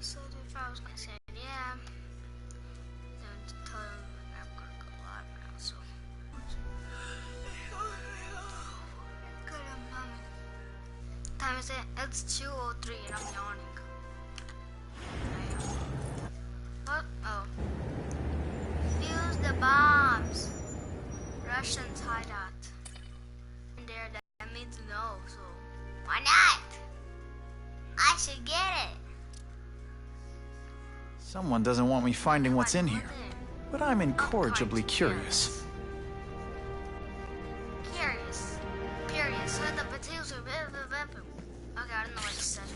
So if I was gonna say yeah, then tell them I'm gonna go live now. So good, I'm humming. Time is it? It's 2:03 and I'm yawning. What? Oh. Use the bombs. Russians hideout. And there, that means no. So why not? I should get it. Someone doesn't want me finding what's in here, but I'm incorrigibly curious. Curious. So the potatoes are okay, I don't know what you said.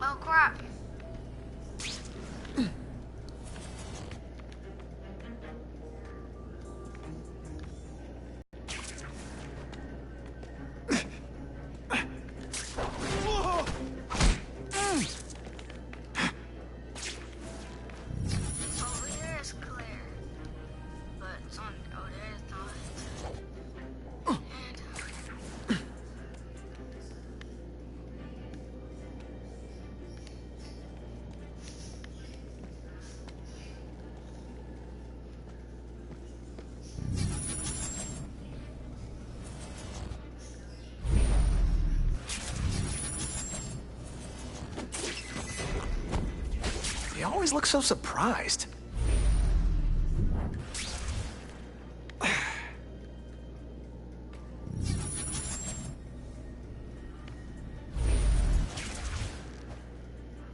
Oh crap. Over here is clear. But it's on, oh there is not. They always look so surprised.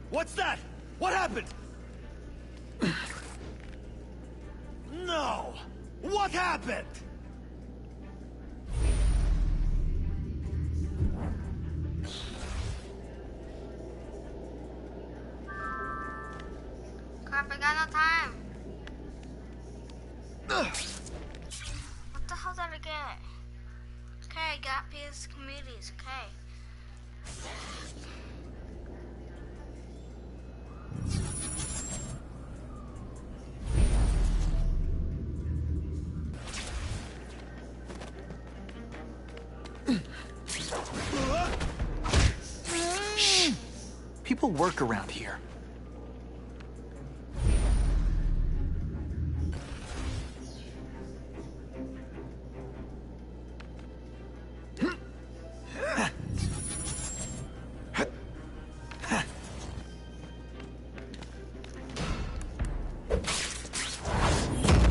What's that? What happened? No! What happened? Crap, I got no time. What the hell did I get? Okay, I got PS communities, okay. Shh! People work around here.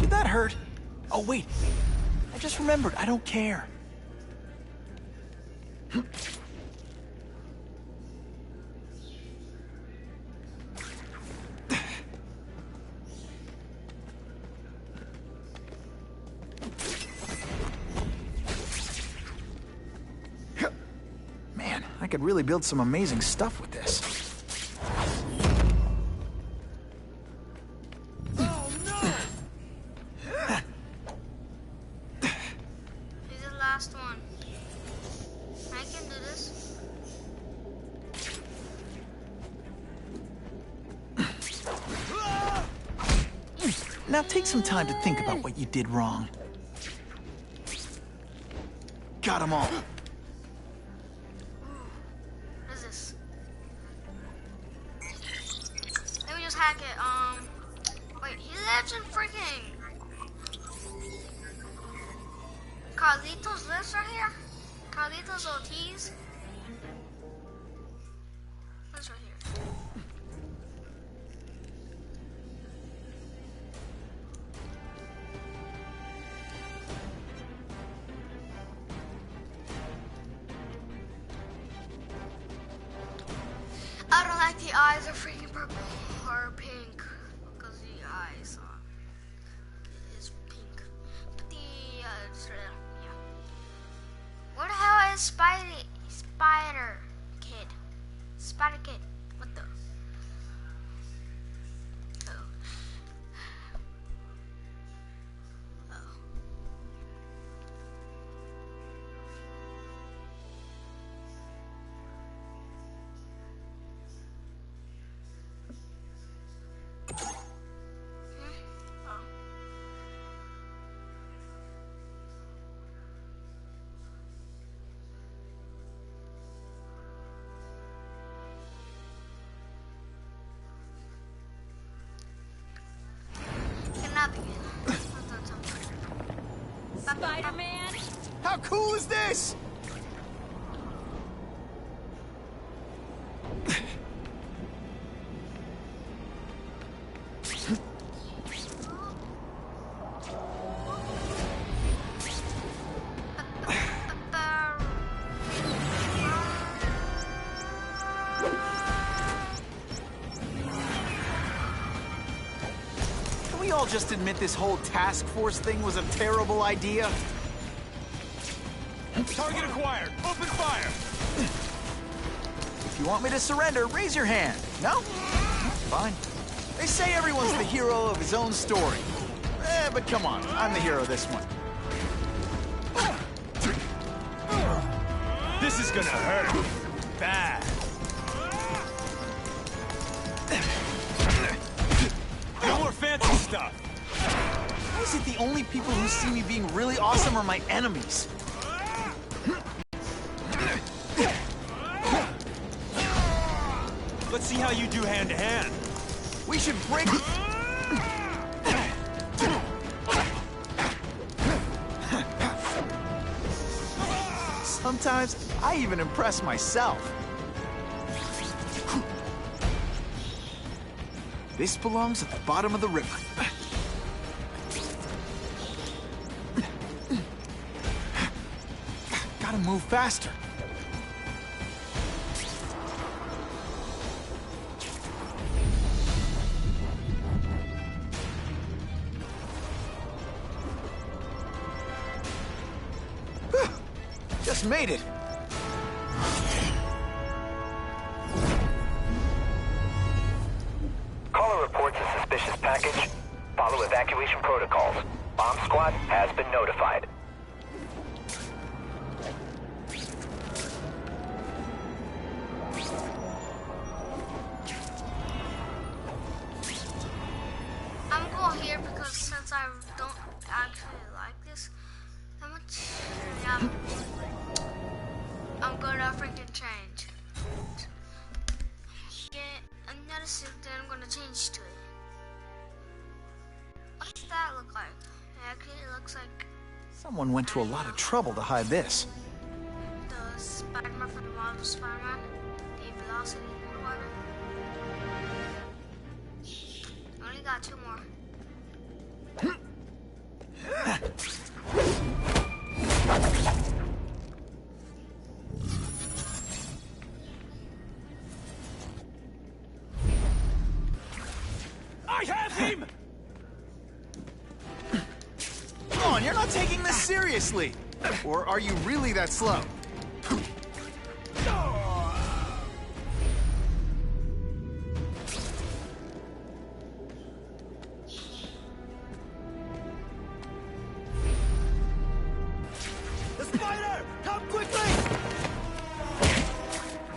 Did that hurt? Oh wait, I just remembered, I don't care. Man, I could really build some amazing stuff with this. Oh no! Here's the last one. I can do this. Now take some time to think about what you did wrong. Got 'em all. What is this? Let me just hack it. Wait, he lives in freaking Carlitos lives right here? Carlitos Ortiz? Lives right here. I don't like the eyes are freaking purple or pink because the eyes is pink. But the yeah. What the hell is Spider Kid? What the? Oh. Spider-Man? How cool is this? Can we all just admit this whole task force thing was a terrible idea? Target acquired. Open fire. If you want me to surrender, raise your hand. No? Fine. They say everyone's the hero of his own story. But come on, I'm the hero this one. This is gonna hurt. Bad. No more fancy stuff. Why is it the only people who see me being really awesome are my enemies? Let's see how you do hand to hand. We should break... Sometimes, I even impress myself. This belongs at the bottom of the river. Gotta move faster. Just made it. Caller reports a suspicious package. Follow evacuation protocols. Bomb squad has been notified. I'm going here because since I don't actually like this that much, yeah, I'm gonna freaking change. Get another suit, then I'm gonna change to it. What does that look like? Actually, it looks like Someone went to a lot of trouble to hide this. the Spider-Man from the Marvel Spider-Man, the Velocity or whatever. Only got 2 more. I have him! Come on, you're not taking this seriously. Or are you really that slow? The spider! Come quickly!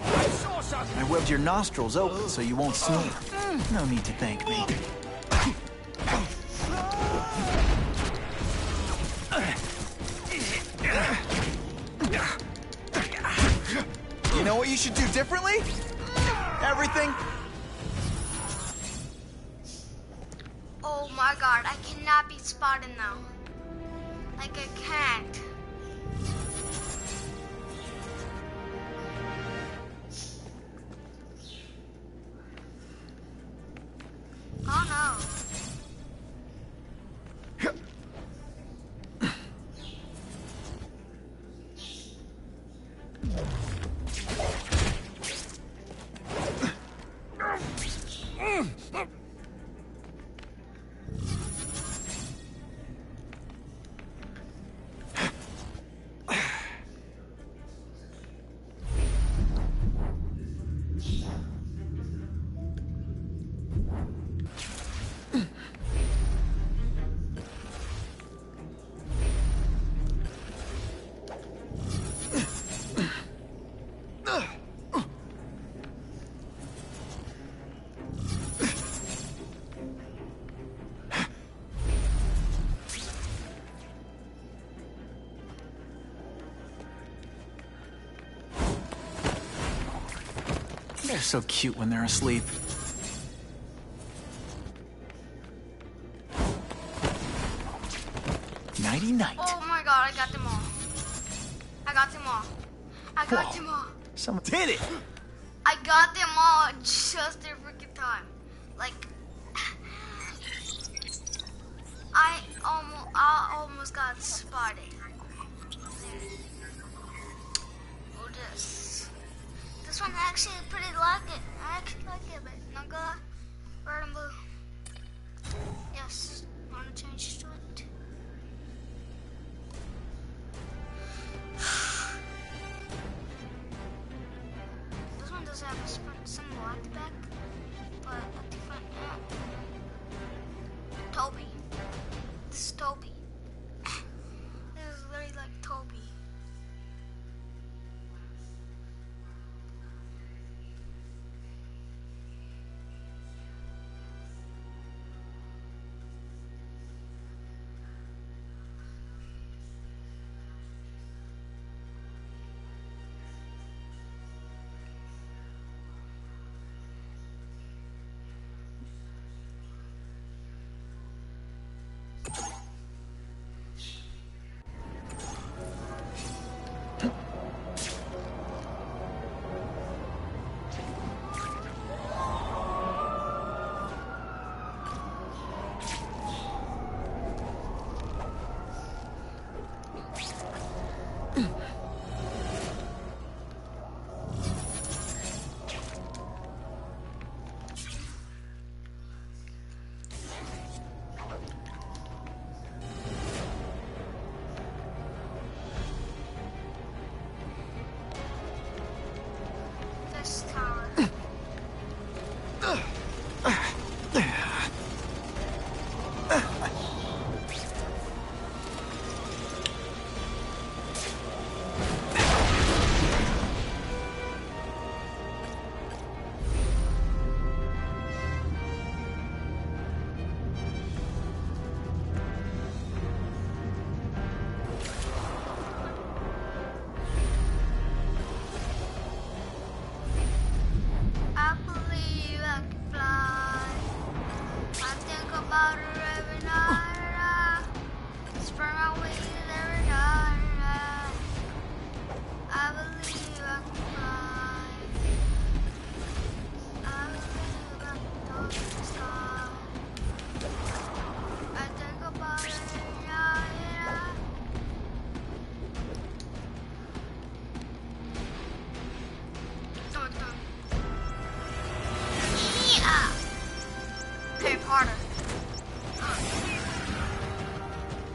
I saw something! I webbed your nostrils open so you won't sneeze. No need to thank me. You know what you should do differently? Everything. Oh my god, I cannot be spotted now. Like I can't. Oh no. They're so cute when they're asleep. Nighty night. Oh my god, I got them all. I got them all. I got Whoa. them all. Someone did it! I got them all just in freaking time. Like, I almost got spotted. Oh, this one actually pretty like it. I actually like it, but not gonna red and blue. Yes, I want to change to it. This one does have some black at the back, but a different Toby. This is Toby. This is very like Toby. This tower. I believe I can fly. I think about it every night. Spread my wings every night. I believe I can fly. I believe I can touch the sky. I think about it every night. Dun, dun. Yeah. Harry Potter.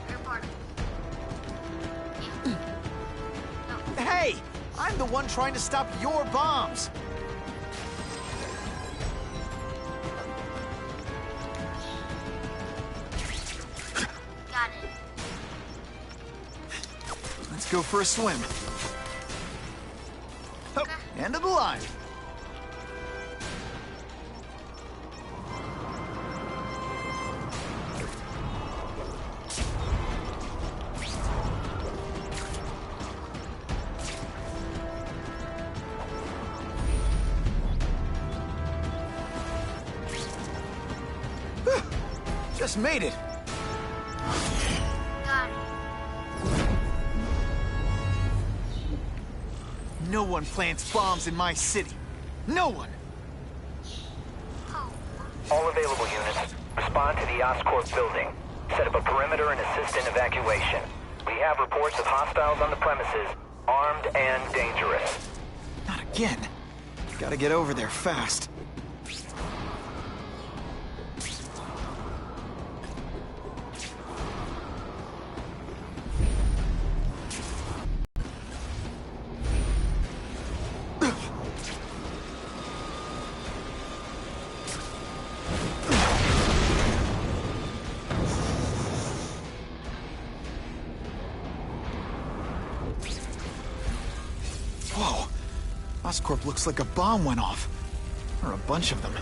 Harry Potter. Yeah. No. Hey! I'm the one trying to stop your bombs! Got it. Let's go for a swim. Oh, Okay. end of the line. Just made it. Got it. No one plants bombs in my city. No one. Oh. All available units, respond to the Oscorp building. Set up a perimeter and assist in evacuation. We have reports of hostiles on the premises, armed and dangerous. Not again. Gotta get over there fast. Whoa. Oscorp looks like a bomb went off. Or a bunch of them.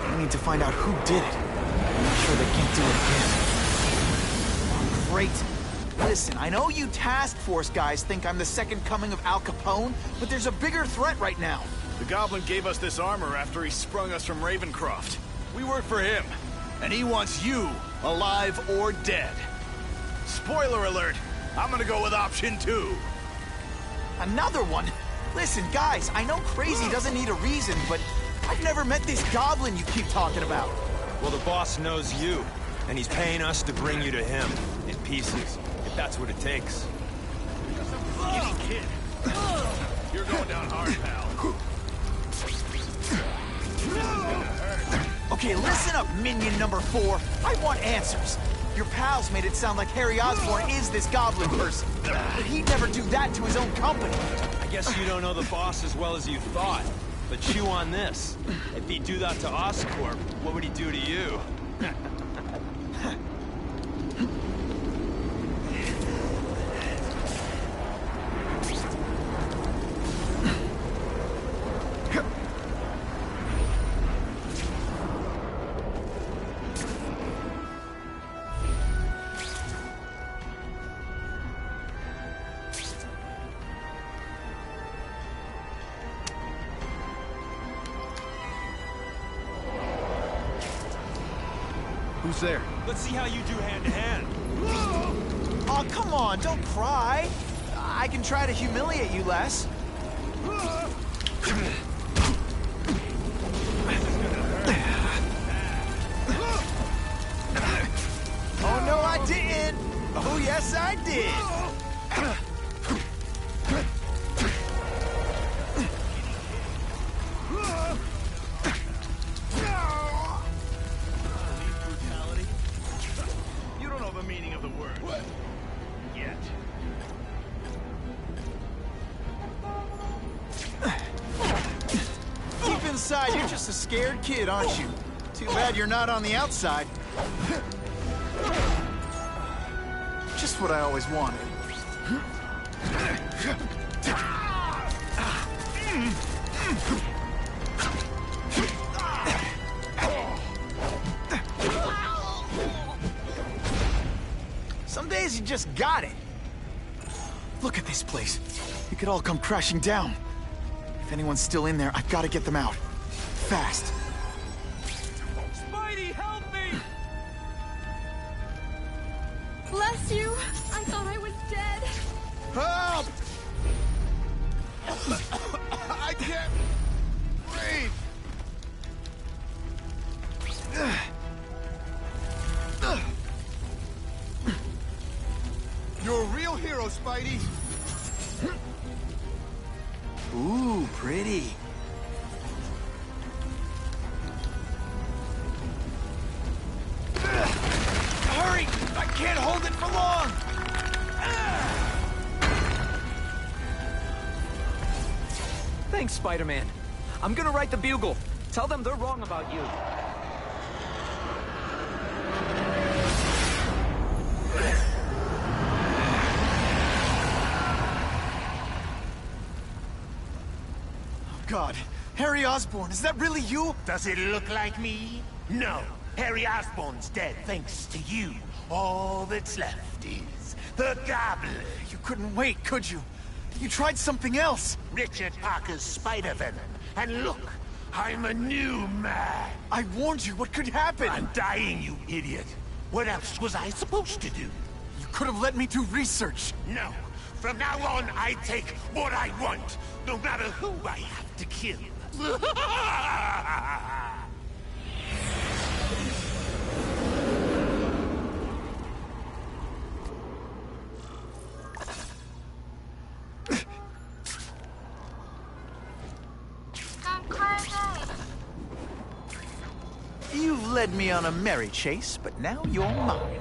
I need to find out who did it. Make sure they can't do it again. Great. Listen, I know you task force guys think I'm the second coming of Al Capone, but there's a bigger threat right now. The Goblin gave us this armor after he sprung us from Ravencroft. We work for him, and he wants you alive or dead. Spoiler alert, I'm gonna go with option 2. Another one? Listen, guys, I know crazy doesn't need a reason, but I've never met this goblin you keep talking about. Well, the boss knows you, and he's paying us to bring you to him, in pieces, if that's what it takes. Skinny kid. You're going down hard, pal. Okay, listen up, minion number 4. I want answers. Your pals made it sound like Harry Osborn is this goblin person. But he'd never do that to his own company. I guess you don't know the boss as well as you thought. But chew on this. If he'd do that to Oscorp, what would he do to you? Who's there? Let's see how you do hand-to-hand. Oh, come on, don't cry. I can try to humiliate you less. Oh, no, I didn't. Oh, yes, I did. You don't know the meaning of the word. What? Yet. Deep inside, you're just a scared kid, aren't you? Too bad you're not on the outside. Just what I always wanted. Some days you just got it. Look at this place. It could all come crashing down. If anyone's still in there, I've got to get them out. Fast. Spidey, help me! Bless you! I thought I was dead. Help! I can't breathe. You're a real hero, Spidey. Ooh, pretty. Hurry! I can't hold it for long! Thanks, Spider-Man. I'm gonna write the Bugle. Tell them they're wrong about you. God, Harry Osborn, is that really you? Does it look like me? No. Harry Osborn's dead thanks to you. All that's left is the Goblin. You couldn't wait, could you? You tried something else. Richard Parker's spider venom. And look, I'm a new man. I warned you, what could happen? I'm dying, you idiot. What else was I supposed to do? You could have let me do research. No. From now on, I take what I want, no matter who I have to kill. You've led me on a merry chase, but now you're mine.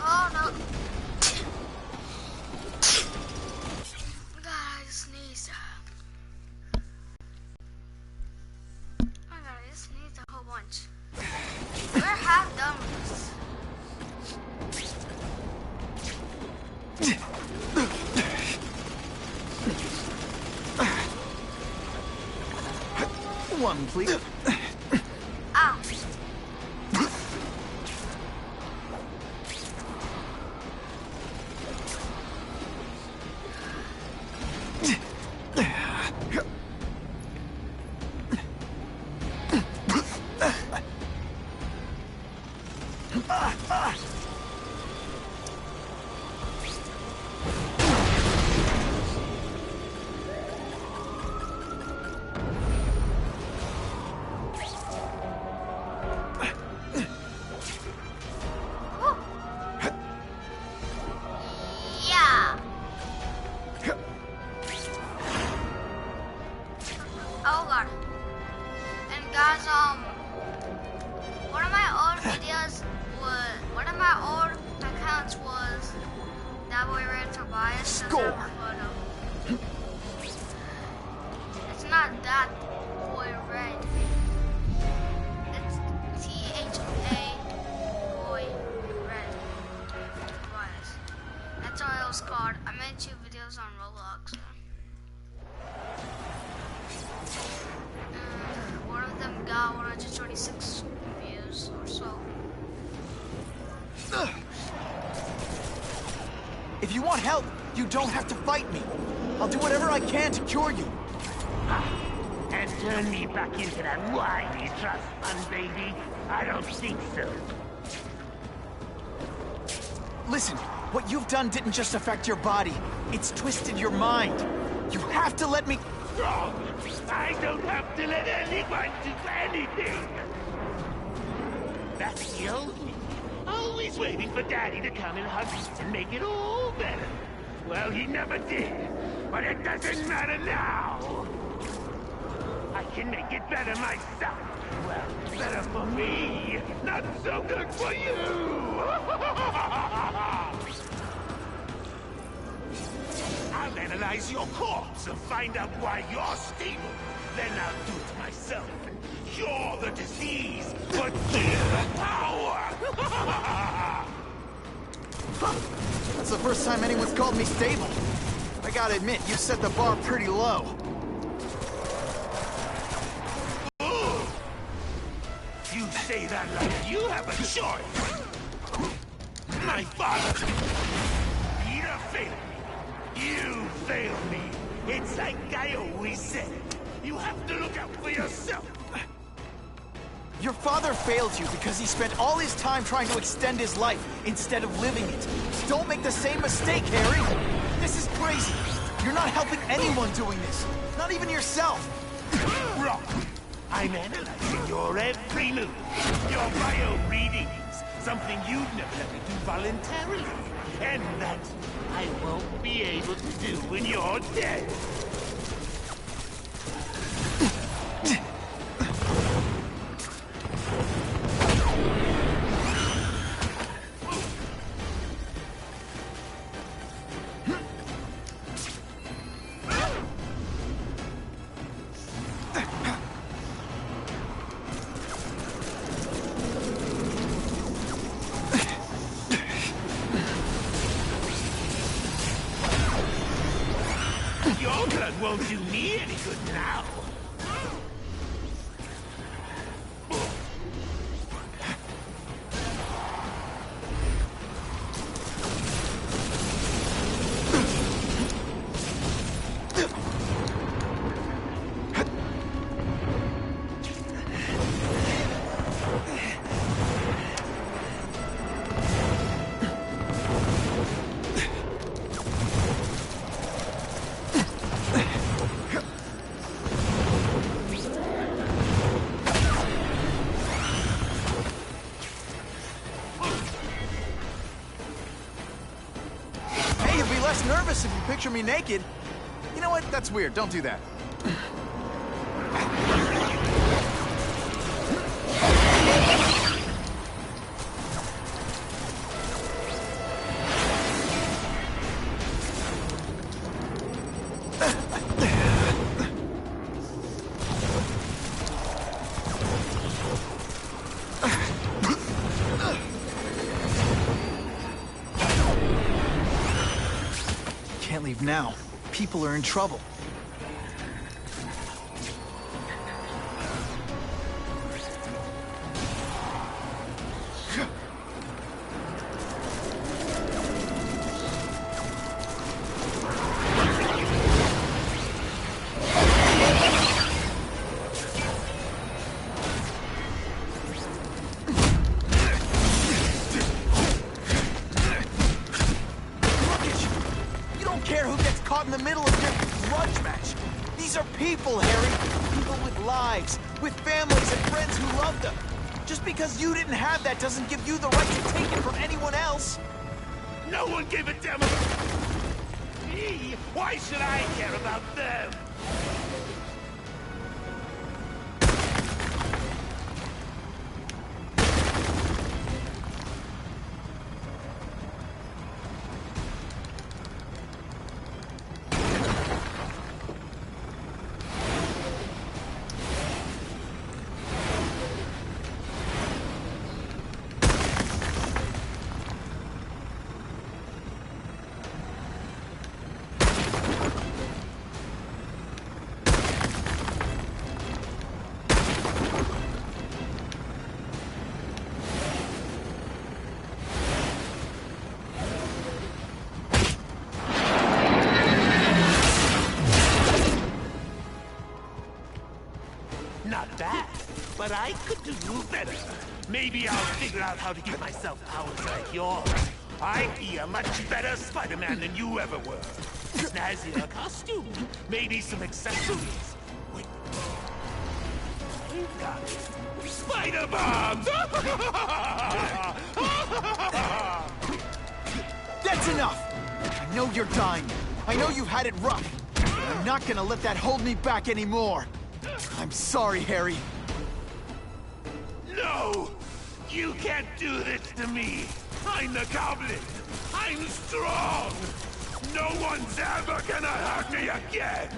Oh no. God, I sneezed. Oh my god, I sneezed a whole bunch. We're half done with this. One, please. Ow. score. It's not that boy red. It's THA boy red. Wise. That's how it was called. I made 2 videos on Roblox. One of them got 126 views or so. If you want help, you don't have to fight me. I'll do whatever I can to cure you. And turn me back into that whiny trust fund baby? I don't think so. Listen, what you've done didn't just affect your body. It's twisted your mind. You have to let me... Wrong! I don't have to let anyone do anything! That's the old me. Always waiting for Daddy to come and hug me and make it all better. Well, he never did. But it doesn't matter now! I can make it better myself. Well, better for me. Not so good for you! I'll analyze your corpse and find out why you're stable. Then I'll do it myself and cure the disease, but kill the power! That's the first time anyone's called me stable. I gotta admit, you set the bar pretty low. You say that like you have a choice. My father, Peter failed me. You failed me. It's like I always said. You have to look out for yourself. Your father failed you because he spent all his time trying to extend his life instead of living it. Don't make the same mistake, Harry. This is crazy. You're not helping anyone doing this. Not even yourself. Wrong. I'm analyzing your every move. Your bio readings. Something you'd never let me do voluntarily. And that I won't be able to do when you're dead. Your blood won't do me any good now. Nervous if you picture me naked. You know what? That's weird. Don't do that. Can't leave now. People are in trouble. In the middle of your grudge match. These are people, Harry. People with lives, with families and friends who love them. Just because you didn't have that doesn't give you the right to take it from anyone else. No one gave a damn about me. Why should I care about them? I could do better. Maybe I'll figure out how to give myself powers like yours. I'd be a much better Spider-Man than you ever were. Snazzier costume, maybe some accessories. Wait. We've got spider bombs! That's enough! I know you're dying. I know you've had it rough. But I'm not gonna let that hold me back anymore. I'm sorry, Harry. No! You can't do this to me! I'm the Goblin! I'm strong! No one's ever gonna hurt me again!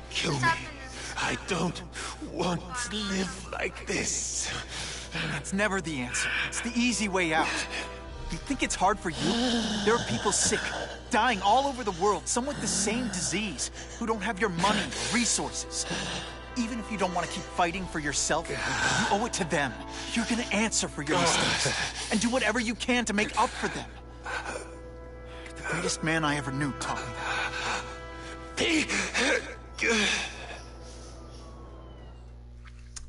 Kill me. I don't want to live like this. That's never the answer. It's the easy way out. You think it's hard for you? There are people sick, dying all over the world, some with the same disease, who don't have your money or resources. Even if you don't want to keep fighting for yourself, you owe it to them. You're gonna answer for your mistakes, and do whatever you can to make up for them. The greatest man I ever knew taught me that.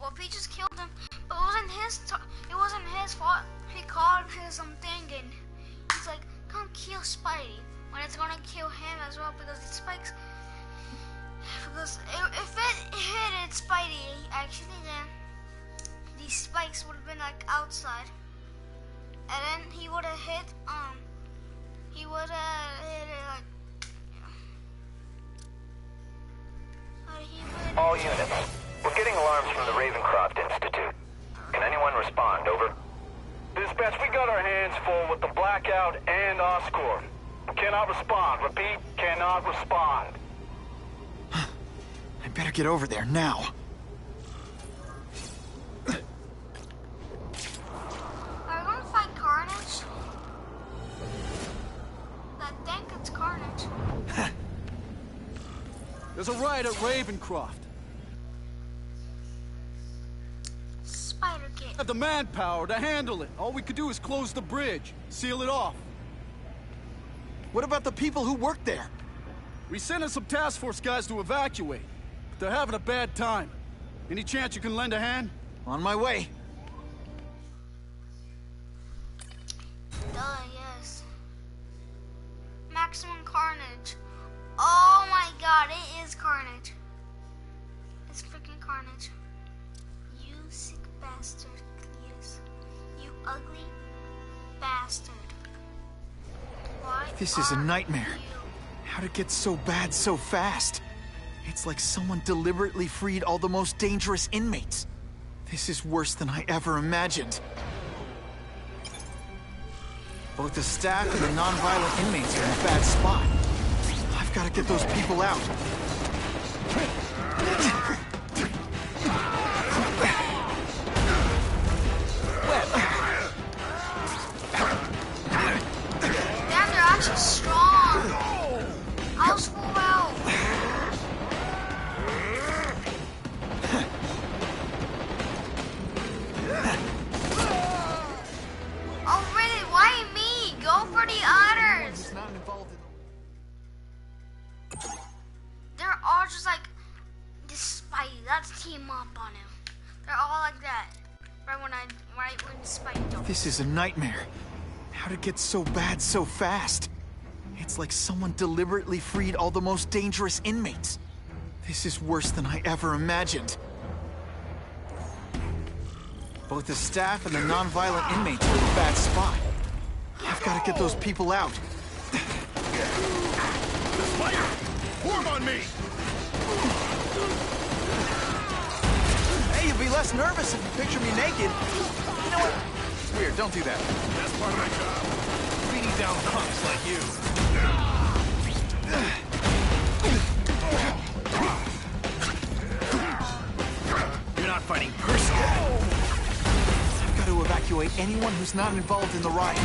Well, Pete just killed him, but it wasn't his fault. He called his thing and he's like, "Come kill Spidey," when it's gonna kill him as well because the spikes. Because if it hit Spidey, actually, then these spikes would have been like outside, and then he would have hit it like. All units, we're getting alarms from the Ravencroft Institute. Can anyone respond? Over. Dispatch, we got our hands full with the Blackout and Oscorp. Cannot respond. Repeat, cannot respond. I better get over there now. Are we gonna fight Carnage? I think it's Carnage. There's a riot at Ravencroft. Spider-Kid. Have the manpower to handle it. All we could do is close the bridge, seal it off. What about the people who work there? We sent in some task force guys to evacuate, but they're having a bad time. Any chance you can lend a hand? On my way. Yes. Maximum Carnage. Oh my god, it is Carnage. It's freaking Carnage. You sick bastard, Cletus. You ugly bastard. Why This is a are nightmare. you- How'd it get so bad so fast? It's like someone deliberately freed all the most dangerous inmates. This is worse than I ever imagined. Both the staff and the non-violent inmates are in a bad spot. I've got to get those people out. Damn, they're actually strong. I was full out. Oh really? Why me? Go for the others. They're all just like this Spidey. Let's team up on him. They're all like that. Right when Spidey don't. This is a nightmare. How'd it get so bad so fast? It's like someone deliberately freed all the most dangerous inmates. This is worse than I ever imagined. Both the staff and the non-violent inmates are in a bad spot. I've got to get those people out. The spider! Form on me! Hey, you'll be less nervous if you picture me naked. You know what? It's weird, don't do that. That's part of my job. Beating down punks like you. You're not fighting personally. I've got to evacuate anyone who's not involved in the riot.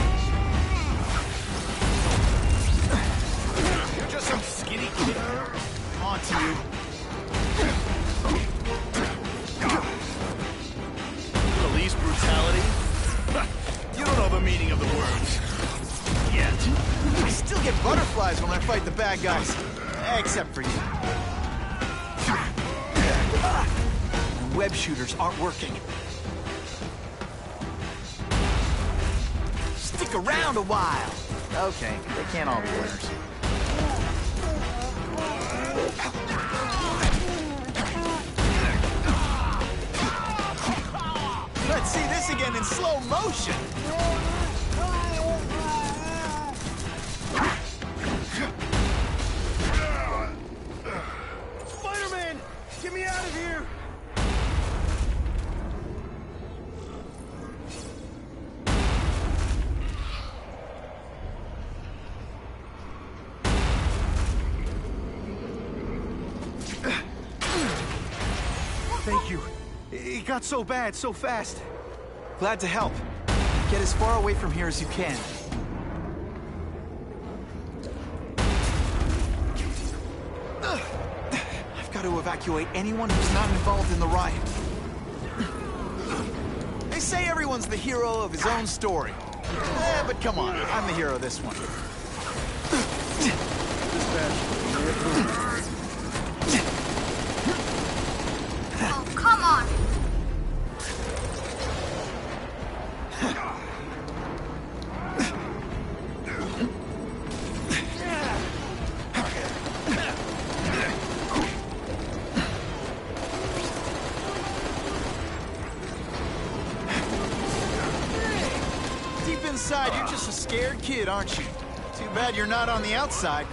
You're just some skinny kid. On to you. Police brutality? the meaning of the words. Yet. I still get butterflies when I fight the bad guys. Except for you. The web shooters aren't working. Stick around a while. Okay, they can't all be winners. Let's see this again in slow motion. Spider-Man! Get me out of here! Thank you. It got so bad, so fast. Glad to help. Get as far away from here as you can. I've got to evacuate anyone who's not involved in the riot. They say everyone's the hero of his own story. But come on, I'm the hero of this one. Oh, come on. Deep inside, you're just a scared kid, aren't you? Too bad you're not on the outside.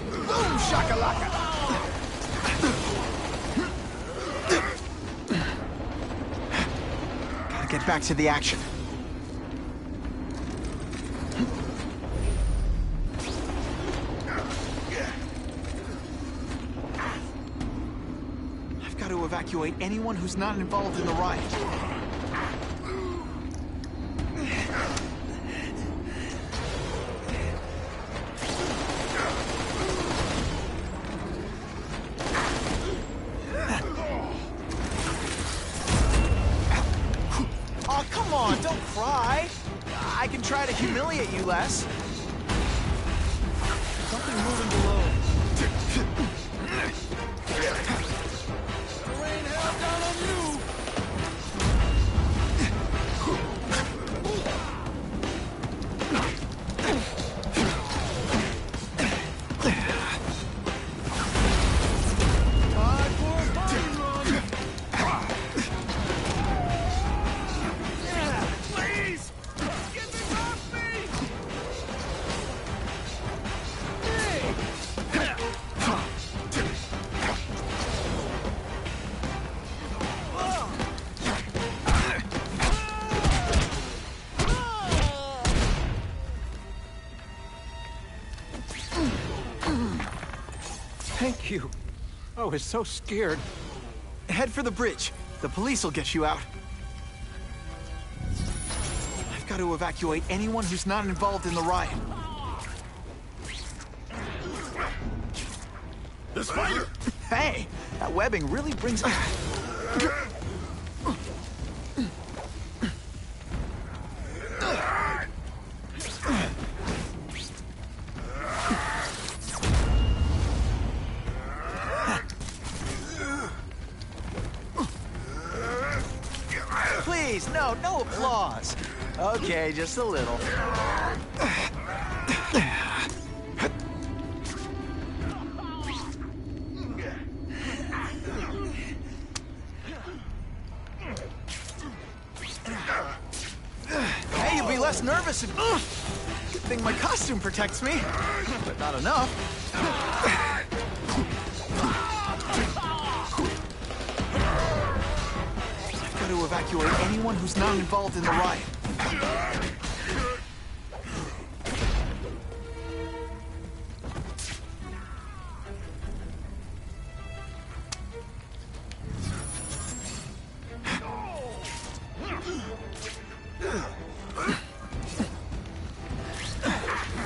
Boom, shakalaka! Gotta get back to the action. I've got to evacuate anyone who's not involved in the riot. Oh, come on, don't cry. I can try to humiliate you less. Something moving below. Rain hell down on you! Time for a party run! Please! Get this off me! Thank you. I was so scared. Head for the bridge. The police will get you out. I've got to evacuate anyone who's not involved in the riot. The spider! Hey, that webbing really brings... Please, no applause. Okay, just a little. Hey, you'll be less nervous if... Good thing my costume protects me, but not enough. I've got to evacuate anyone who's not involved in the riot.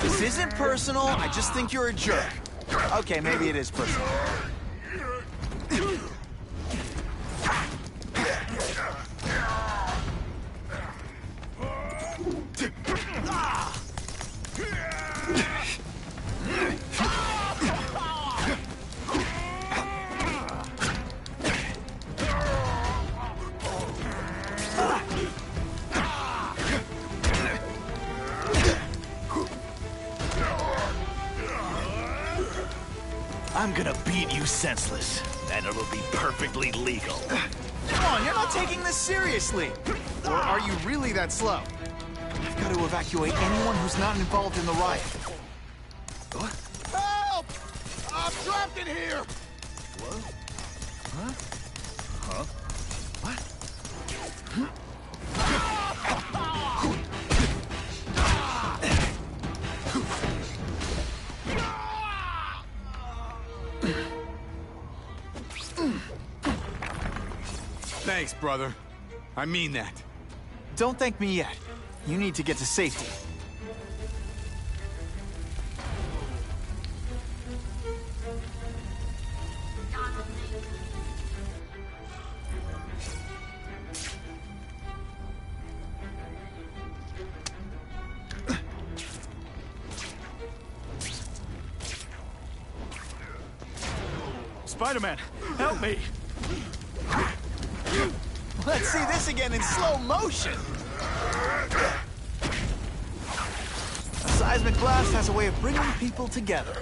This isn't personal, I just think you're a jerk. Okay, maybe it is personal. I'm gonna beat you senseless, and it'll be perfectly legal. Come on, you're not taking this seriously. Or are you really that slow? I've got to evacuate anyone who's not involved in the riot. Help! I'm trapped in here! What? Huh? Huh? What? Thanks, brother. I mean that. Don't thank me yet. You need to get to safety. Spider-Man, help me! Let's see this again in slow motion! A seismic blast has a way of bringing people together.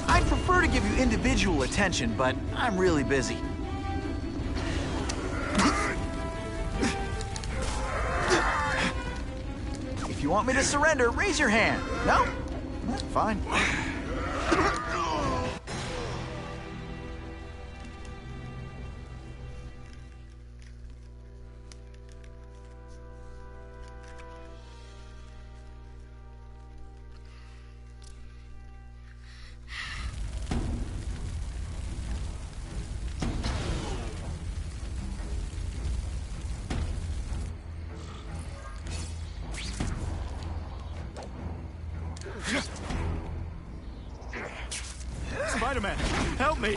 I'd prefer to give you individual attention, but I'm really busy. If you want me to surrender, raise your hand. No? Fine. Spider-Man, help me!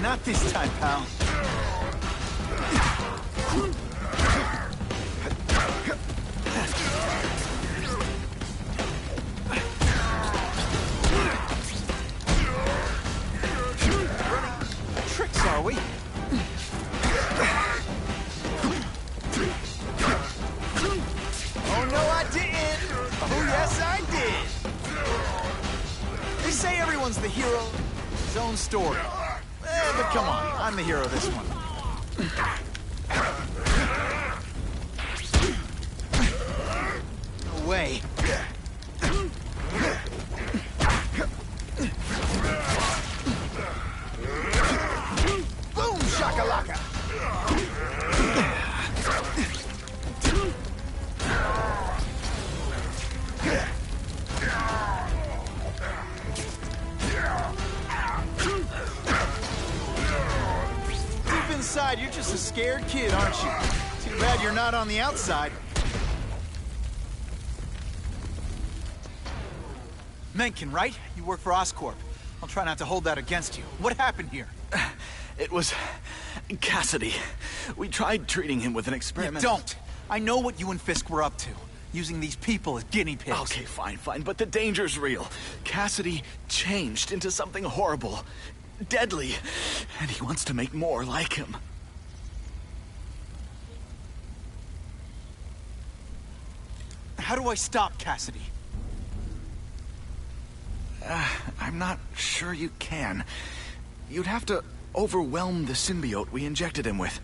Not this time, pal. Tricks, are we? Oh, no, I didn't! Oh, yes, I did! They say everyone's the hero of his own story. But come on, I'm the hero of this one. No way. Boom, shakalaka! Deep inside, you're just a scared kid, aren't you? Too bad you're not on the outside. Mencken, right? You work for Oscorp. I'll try not to hold that against you. What happened here? It was Cassidy. We tried treating him with an experiment. Don't! I know what you and Fisk were up to. Using these people as guinea pigs. Okay, fine, but the danger's real. Cassidy changed into something horrible, deadly, and he wants to make more like him. How do I stop Cassidy? I'm not sure you can. You'd have to overwhelm the symbiote we injected him with.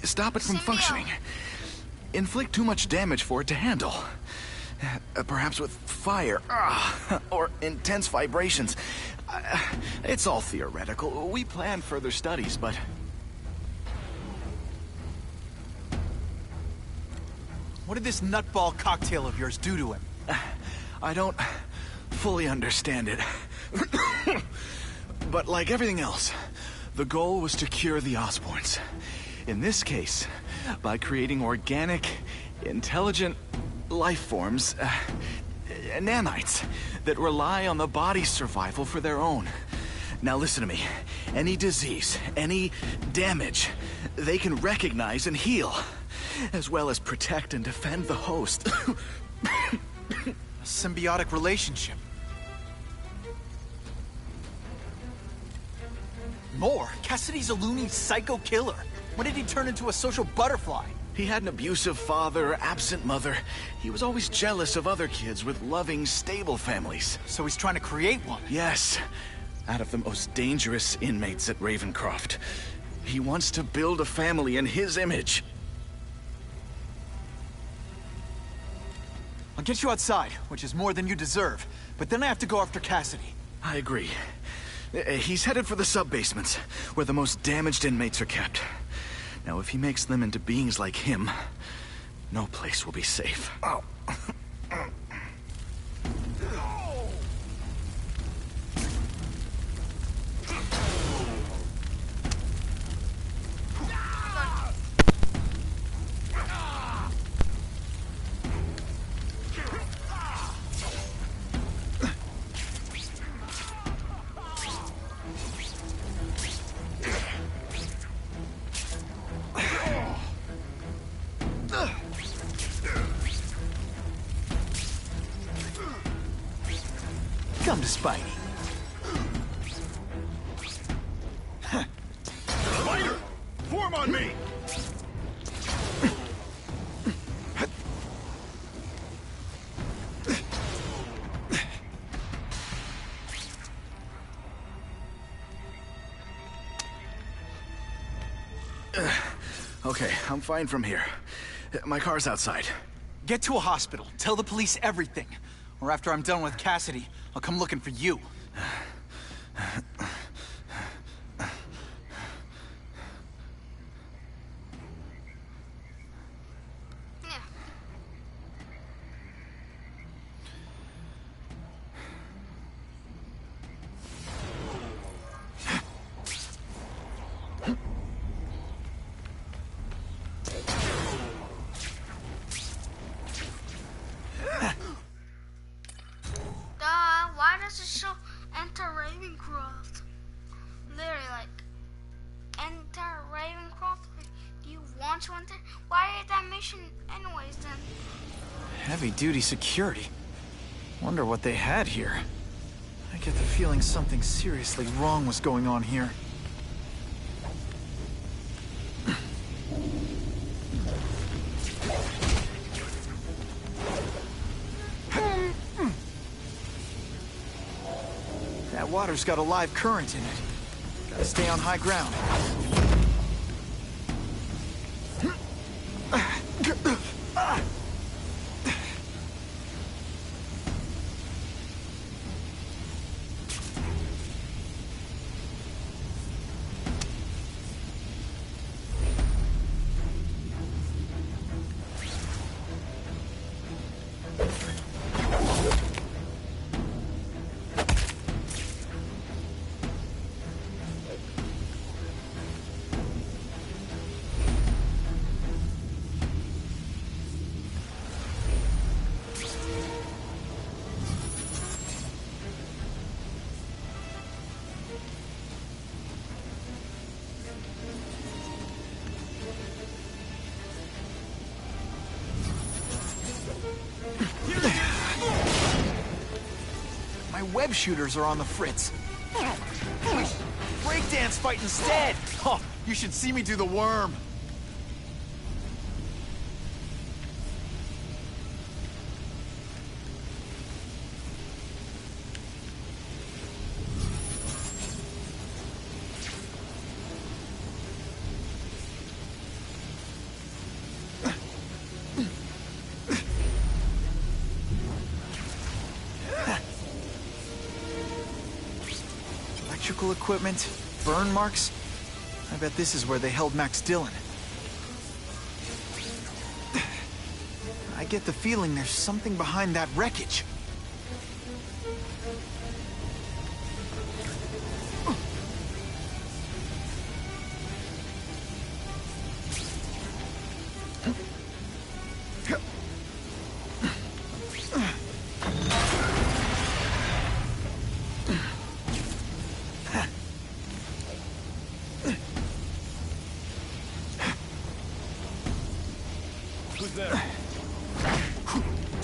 Stop it from functioning. Inflict too much damage for it to handle. Perhaps with fire, or intense vibrations. It's all theoretical. We plan further studies, but... What did this nutball cocktail of yours do to him? I don't fully understand it. But like everything else, the goal was to cure the Osborns. In this case, by creating organic, intelligent life forms, nanites, that rely on the body's survival for their own. Now listen to me. Any disease, any damage, they can recognize and heal, as well as protect and defend the host. A symbiotic relationship. More? Cassidy's a loony psycho killer. When did he turn into a social butterfly? He had an abusive father, absent mother. He was always jealous of other kids with loving, stable families. So he's trying to create one? Yes. Out of the most dangerous inmates at Ravencroft. He wants to build a family in his image. I'll get you outside, which is more than you deserve. But then I have to go after Cassidy. I agree. He's headed for the sub-basements, where the most damaged inmates are kept. Now, if he makes them into beings like him, no place will be safe. Oh. Come to Spidey. Spider! Form on me! Okay, I'm fine from here. My car's outside. Get to a hospital. Tell the police everything. Or after I'm done with Cassidy, I'll come looking for you. Yeah. Why does it show enter Ravencroft? Literally, like, enter Ravencroft? Do you want to enter? Why is that mission anyways then? Heavy-duty security. Wonder what they had here. I get the feeling something seriously wrong was going on here. That water's got a live current in it. Gotta stay on high ground. My web shooters are on the fritz. Breakdance fight instead! Oh, you should see me do the worm. Electrical equipment, burn marks. I bet this is where they held Max Dillon. I get the feeling there's something behind that wreckage. there.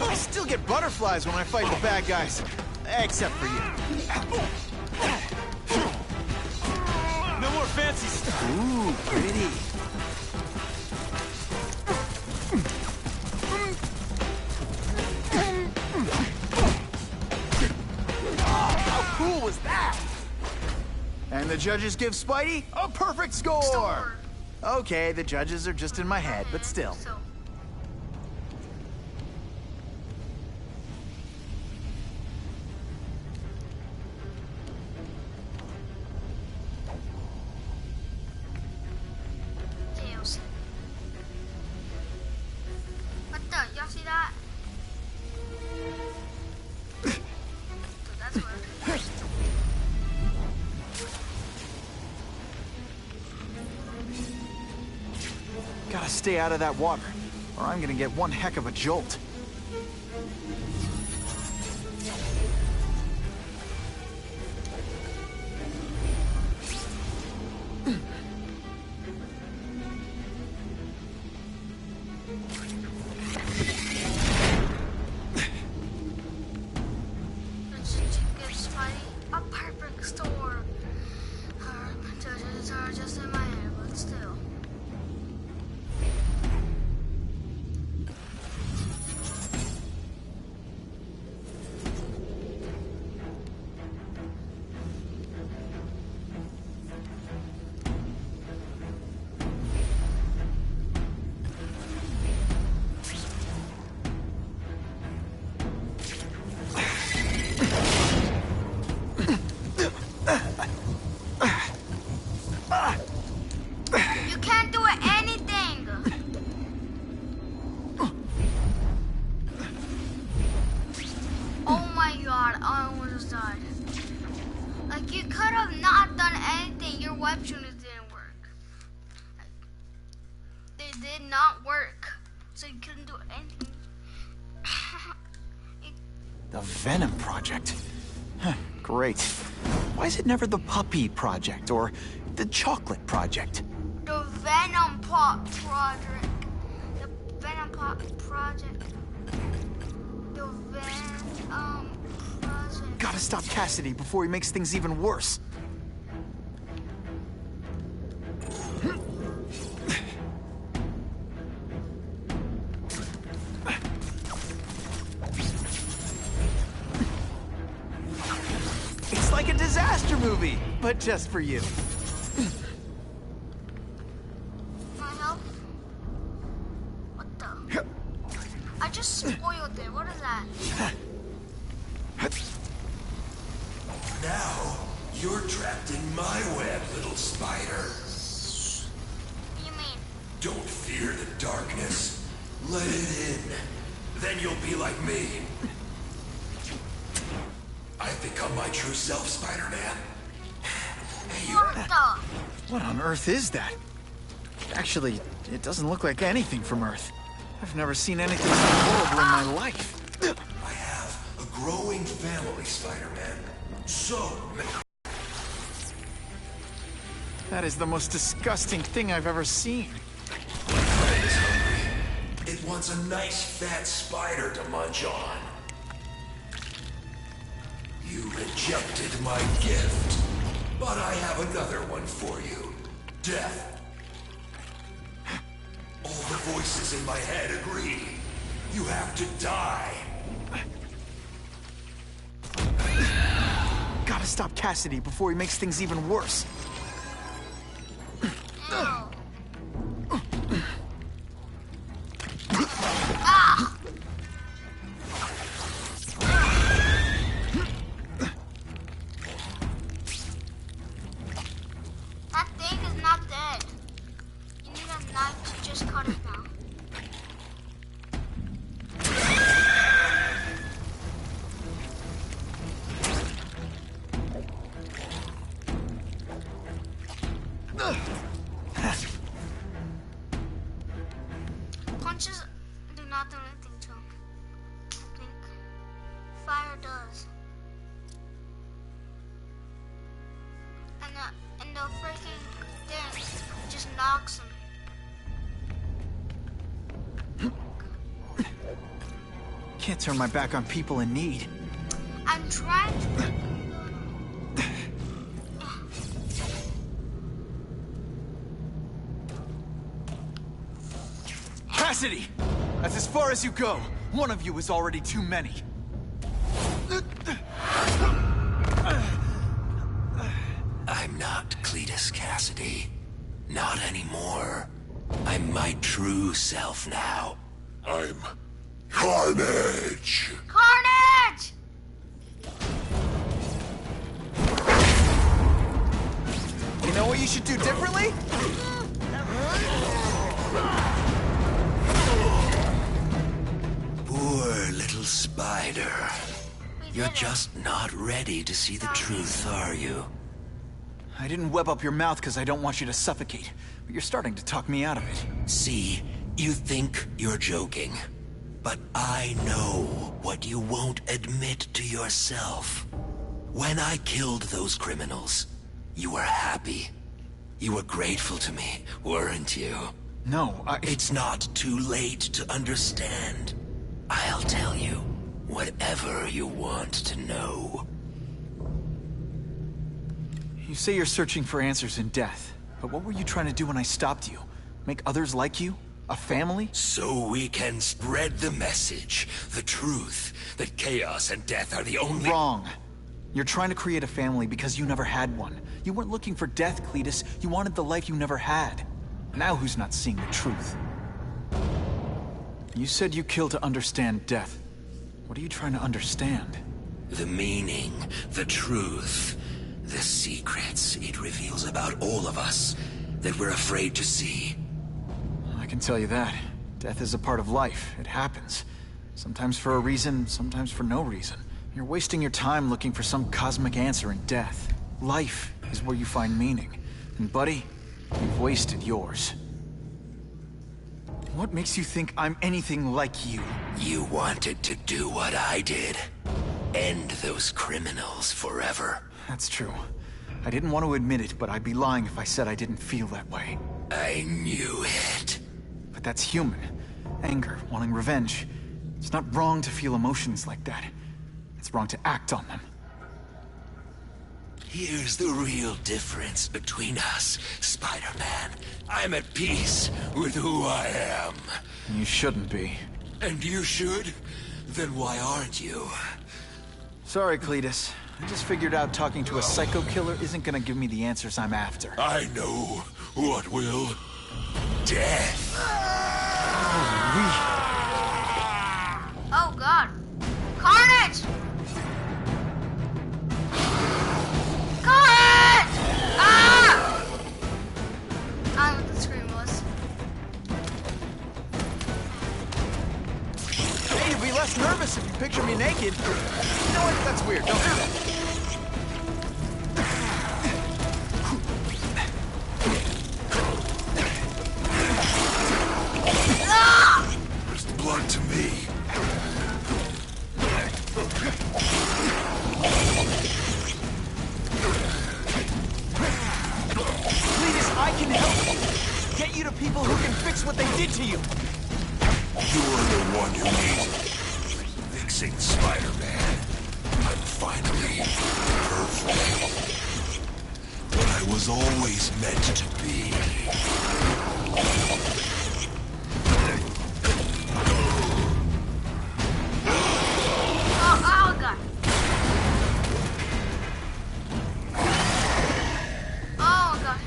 I still get butterflies when I fight the bad guys. Except for you. No more fancy stuff. Ooh, pretty. How cool was that? And the judges give Spidey a perfect score! Okay, the judges are just in my head, but still. So, tails. What the? Y'all see that? So that's what. Gotta stay out of that water, or I'm gonna get one heck of a jolt. Let's give Spidey a perfect store. Her judges are just in my head, but still. You can't do anything. Oh my god, I almost died. Like, you could have not done anything. Your web shooters didn't work. Like, they did not work. So you couldn't do anything. The Venom Project. Huh, great. Why is it never the Puppy Project or the Chocolate Project? The Venom Plot Project. The Venom Plot Project. The Venom Project. Gotta stop Cassidy before he makes things even worse. It's like a disaster movie, but just for you. My help? What the? I just spoiled it. What is that? Now, you're trapped in my web, little spider. What do you mean? Don't fear the darkness. Let it in. Then you'll be like me. I've become my true self, Spider-Man. Hey, you... What the? What on earth is that? Actually, it doesn't look like anything from Earth. I've never seen anything so horrible in my life. I have a growing family, Spider-Man. So many... That is the most disgusting thing I've ever seen. It's hungry. It wants a nice fat spider to munch on. You rejected my gift, but I have another one for you. Death. All the voices in my head agree. You have to die. Gotta stop Cassidy before he makes things even worse. Ew. Ah! That thing is not dead. You need a knife to just cut it down. Punches do not do anything to him. I think fire does. And the freaking thing just knocks him. can't turn my back on people in need. I'm trying to... Cassidy! That's as far as you go. One of you is already too many. I'm not Cletus Cassidy. Not anymore. I'm my true self now. I'm Carnage! Carnage! You know what you should do differently? Poor little spider. You're just not ready to see the truth, are you? I didn't web up your mouth because I don't want you to suffocate, but you're starting to talk me out of it. See, you think you're joking. But I know what you won't admit to yourself. When I killed those criminals, you were happy. You were grateful to me, weren't you? No, It's not too late to understand. I'll tell you whatever you want to know. You say you're searching for answers in death, but what were you trying to do when I stopped you? Make others like you? A family? So we can spread the message, the truth, that chaos and death are the only— Wrong. You're trying to create a family because you never had one. You weren't looking for death, Cletus. You wanted the life you never had. Now who's not seeing the truth? You said you killed to understand death. What are you trying to understand? The meaning, the truth, the secrets it reveals about all of us that we're afraid to see. I can tell you that. Death is a part of life. It happens. Sometimes for a reason, sometimes for no reason. You're wasting your time looking for some cosmic answer in death. Life is where you find meaning. And buddy, you've wasted yours. What makes you think I'm anything like you? You wanted to do what I did. End those criminals forever. That's true. I didn't want to admit it, but I'd be lying if I said I didn't feel that way. I knew it. But that's human. Anger, wanting revenge. It's not wrong to feel emotions like that. It's wrong to act on them. Here's the real difference between us, Spider-Man. I'm at peace with who I am. You shouldn't be. And you should? Then why aren't you? Sorry, Cletus. I just figured out talking to a psycho killer isn't gonna give me the answers I'm after. I know what will. Death. Oh god. Carnage! Carnage! Ah! I don't know what the scream was. Hey, you'd be less nervous if you picture me naked. You know what? That's weird. Don't do that. There's blood to me. Cletus, I can help you. Get you to people who can fix what they did to you. You're the one who needs fixing, Spider-Man. I'm finally perfect. What I was always meant to be. Oh god. Oh god.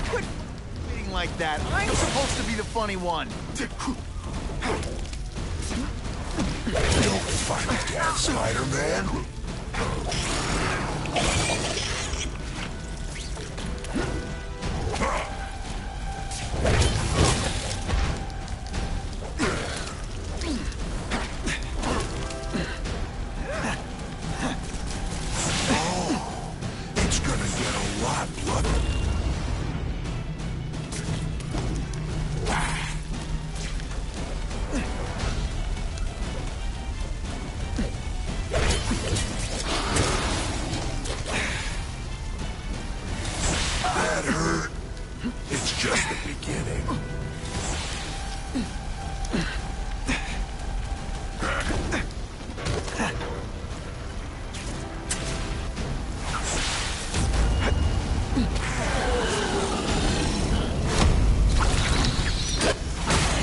Quit being like that. I'm supposed to be the funny one. Don't fight death, Spider-Man. It's gonna get a lot bloody. It's just the beginning.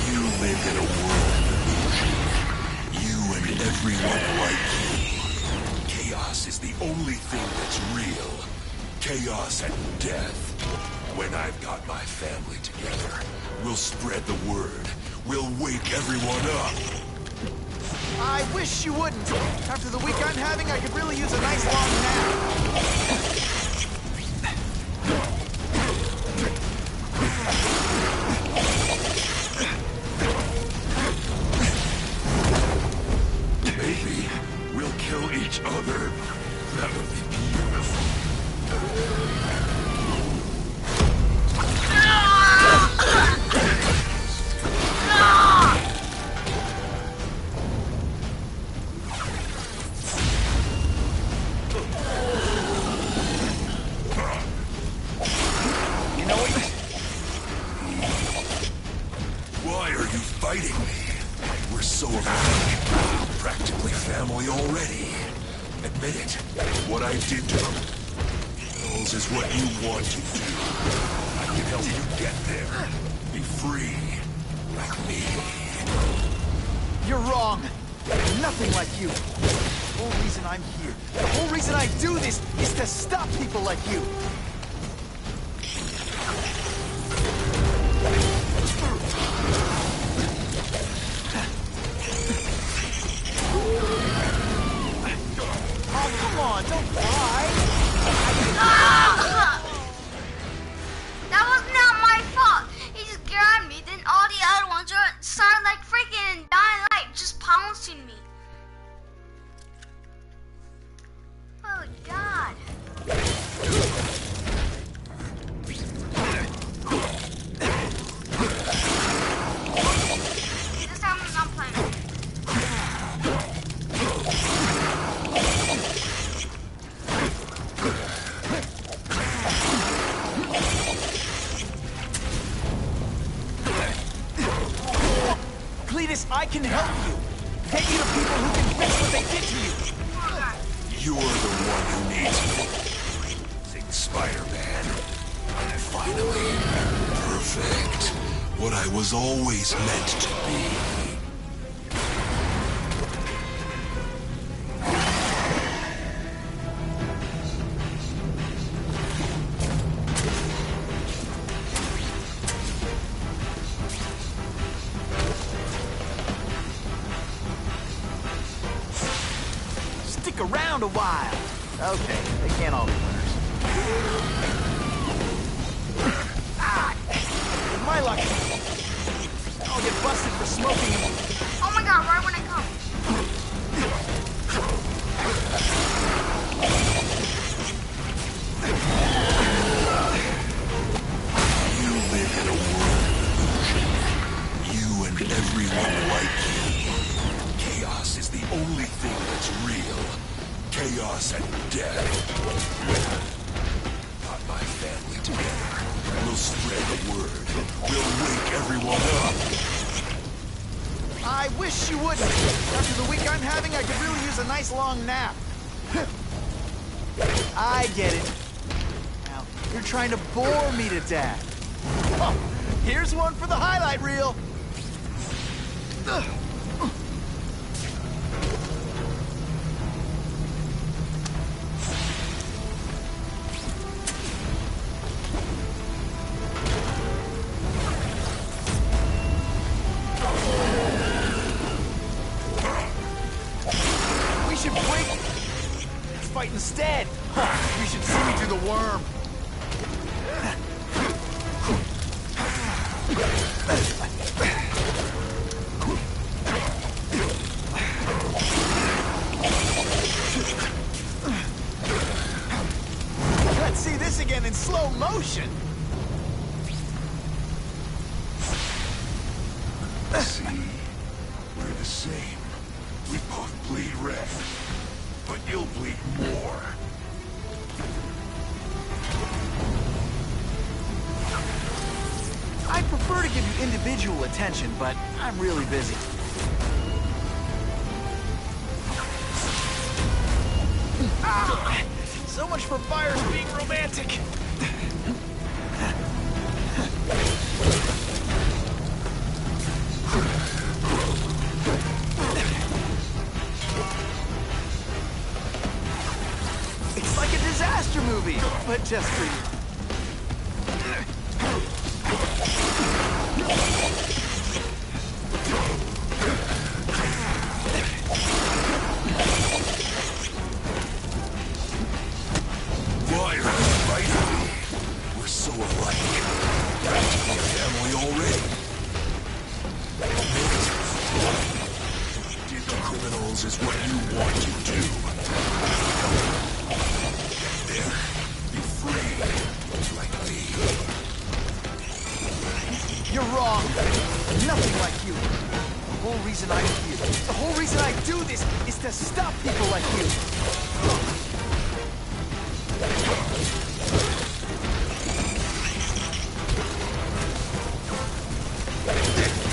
You live in a world illusion. You and everyone like you. Chaos is the only thing that's real. Chaos and death. When I've got my family together, we'll spread the word. We'll wake everyone up. I wish you wouldn't. After the week I'm having, I could really use a nice long nap. Maybe we'll kill each other. That would be beautiful. You know what? Why are you fighting me? We're so alike. Practically family already. Admit it. What I did to them. Those is what you want to do. I can help you get there. Be free. Like me. You're wrong. I'm nothing like you. The whole reason I'm here, the whole reason I do this, is to stop people like you. Oh, come on, don't cry. That was not my fault. He just grabbed me, then all the other ones started like freaking dying light, just pouncing me. Oh God. This time I'm not playing. Cletus, I can help you. Get you to people who can fix what they did to you. You're the one who needs me. Think Spider-Man. Finally. Perfect. What I was always meant to be. Stick around a while. Okay, they can't all be winners. Ah! My luck. I'll get busted for smoking. Oh my God, right when I come. You live in a world illusion. You and everyone like you. Chaos is the only thing that's real. Chaos and death. When got my family together, we'll spread the word. We'll wake everyone up. I wish you wouldn't. After the week I'm having, I could really use a nice long nap. I get it. Now, you're trying to bore me to death. Oh, here's one for the highlight reel. We should break. Let's fight instead. You should see me through the worm. Let's see this again in slow motion. See, we're the same. We both bleed red, but you'll bleed more. I prefer to give you individual attention, but I'm really busy. Ah! So much for fires being romantic. It's like a disaster movie, but just for you. Fire, right? We're so alike. We're family already. Did the criminals is what you want to do. There, be free, like me. You're wrong. Nothing like you. The whole reason I'm here, the whole reason I do this, is to stop people like you.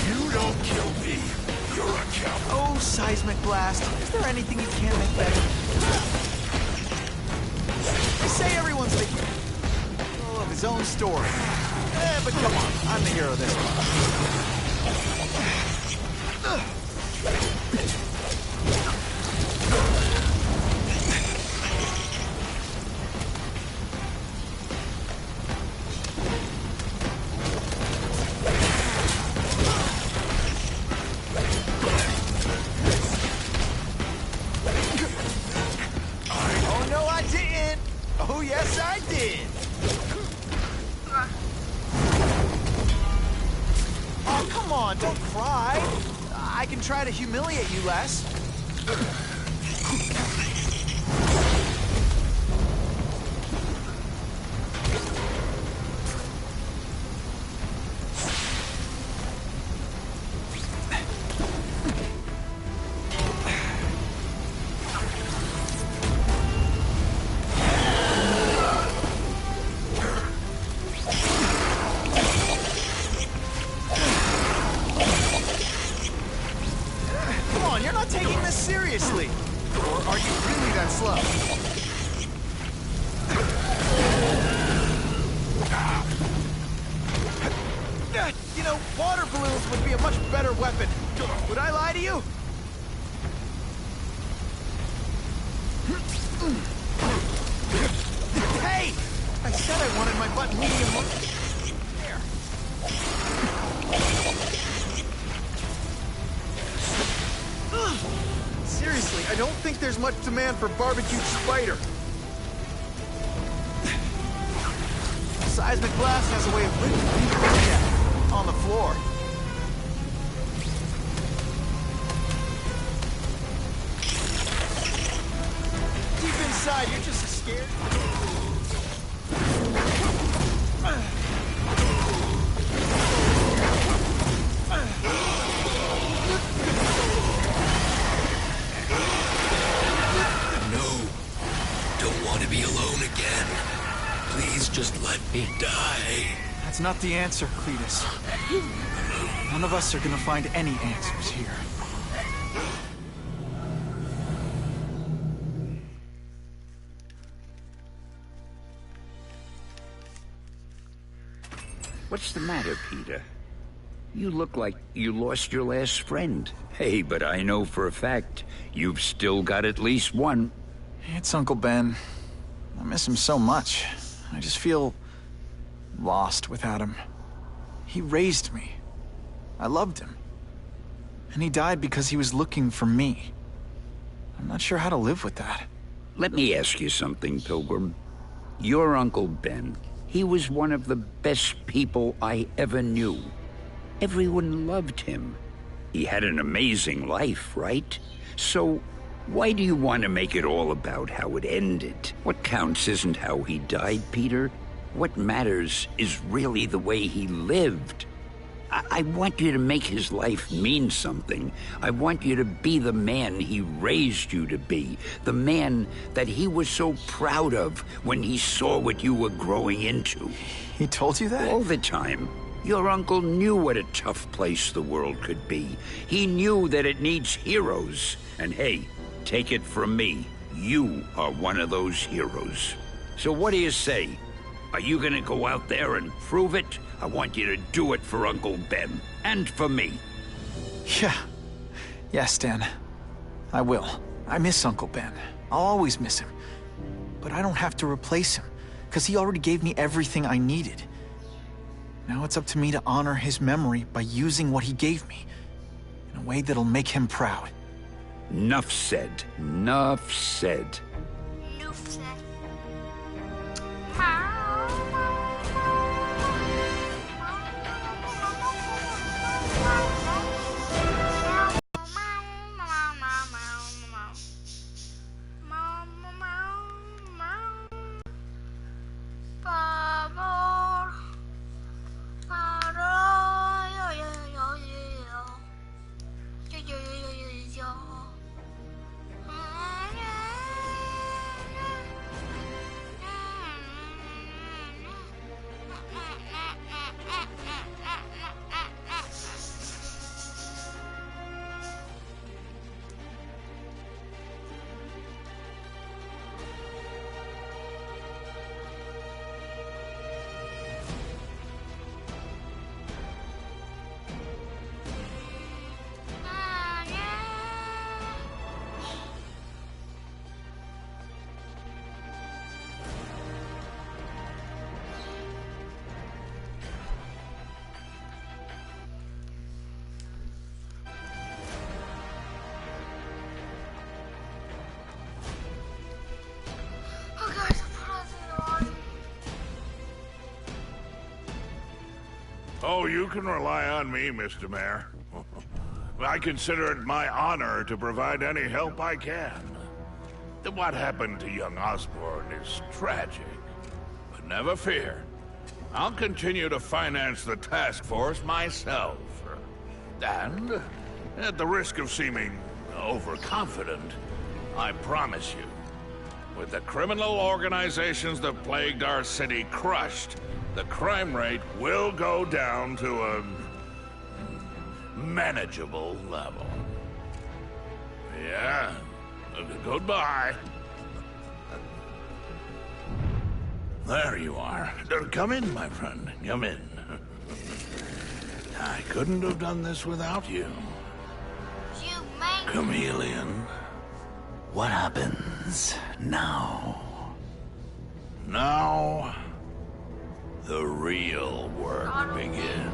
You don't kill me. You're a coward. Oh, Seismic Blast. Is there anything you can't make better? They say everyone's the hero of his own story. But come on, I'm the hero this one. Oh, no, I didn't. Oh, yes, I did. Oh, come on, don't cry. I can try to humiliate you less. You're not taking this seriously. Or are you really that slow? You know, water balloons would be a much better weapon. Would I lie to you? Hey! I said I wanted my butt medium. There. Seriously, I don't think there's much demand for barbecued spider. Seismic Blast has a way of ripping people to death on the floor. Deep inside, you're just scared. To be alone again. Please just let me die. That's not the answer, Cletus. None of us are gonna find any answers here. What's the matter, Peter? You look like you lost your last friend. Hey, but I know for a fact you've still got at least one. It's Uncle Ben. I miss him so much. I just feel lost without him. He raised me. I loved him. And he died because he was looking for me. I'm not sure how to live with that. Let me ask you something, Pilgrim. Your Uncle Ben, he was one of the best people I ever knew. Everyone loved him. He had an amazing life, right? So why do you want to make it all about how it ended? What counts isn't how he died, Peter. What matters is really the way he lived. I want you to make his life mean something. I want you to be the man he raised you to be. The man that he was so proud of when he saw what you were growing into. He told you that? All the time. Your uncle knew what a tough place the world could be. He knew that it needs heroes. And hey, take it from me, you are one of those heroes. So what do you say? Are you gonna go out there and prove it? I want you to do it for Uncle Ben, and for me. Yeah. Yes, Stan. I will. I miss Uncle Ben. I'll always miss him. But I don't have to replace him, because he already gave me everything I needed. Now it's up to me to honor his memory by using what he gave me, in a way that'll make him proud. Nuff said. Nuff said. Noof said. Oh, you can rely on me, Mr. Mayor. I consider it my honor to provide any help I can. What happened to young Osborn is tragic, but never fear. I'll continue to finance the task force myself. And, at the risk of seeming overconfident, I promise you, with the criminal organizations that plagued our city crushed, the crime rate will go down to a manageable level. Yeah, goodbye. There you are. Come in, my friend. Come in. I couldn't have done this without you. Chameleon. What happens now? Now, the real work begins.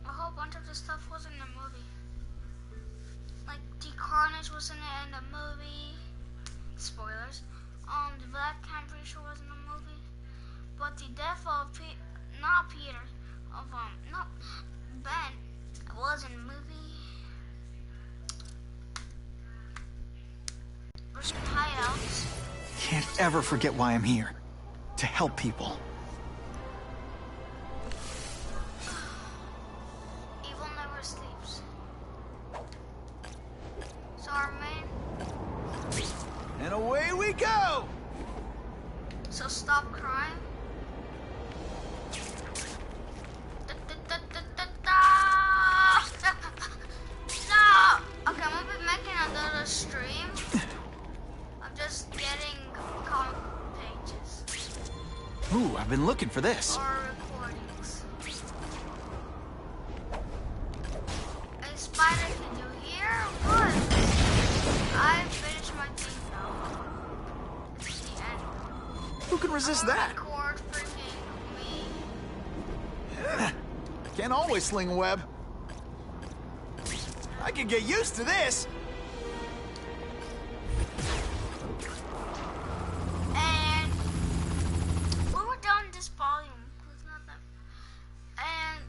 A whole bunch of the stuff was in the movie. Like, the Carnage wasn't in the movie. Spoilers. The Black Cat, I'm pretty sure was in the movie. But the death of not Peter, of not Ben, was in the movie. There's some hideouts. Can't ever forget why I'm here. To help people. Evil never sleeps. So our main... And away we go! So stop crying. No! Okay, I'm gonna be making another stream of just getting comic pages. Ooh, I've been looking for this. Or recordings. A spider can do here? What? I finished my thing now. It's the end. Who can resist that? Record freaking me. Yeah. Can't always sling a web. I can get used to this. And we were done this volume. It's not that. And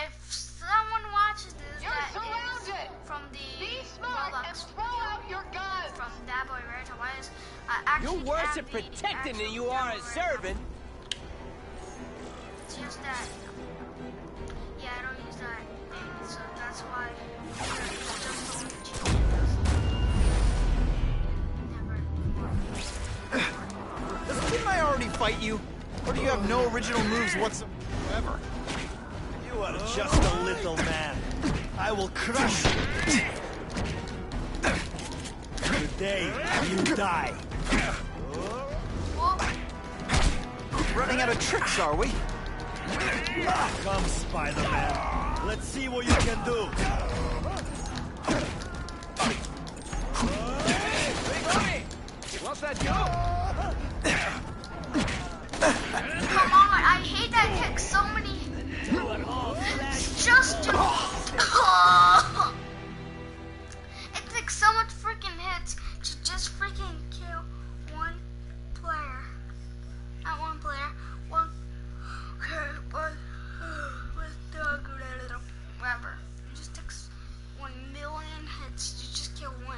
if someone watches this, that is from the Roblox video, from that boy Rare Wise, actually You're worse at protecting than you are at serving. It's just that. Yeah, I don't use that thing, so that's That's why. Didn't I already fight you? Or do you have no original moves whatsoever? You are just a little man. I will crush you. Today, you die. Running out of tricks, are we? Come, Spider-Man. Let's see what you can do. What's that go? Come on, I hate that kick so many. It's just it takes so much freaking hits to just freaking kill one player. Not one player, one whatever. It just takes 1 million hits to just kill one.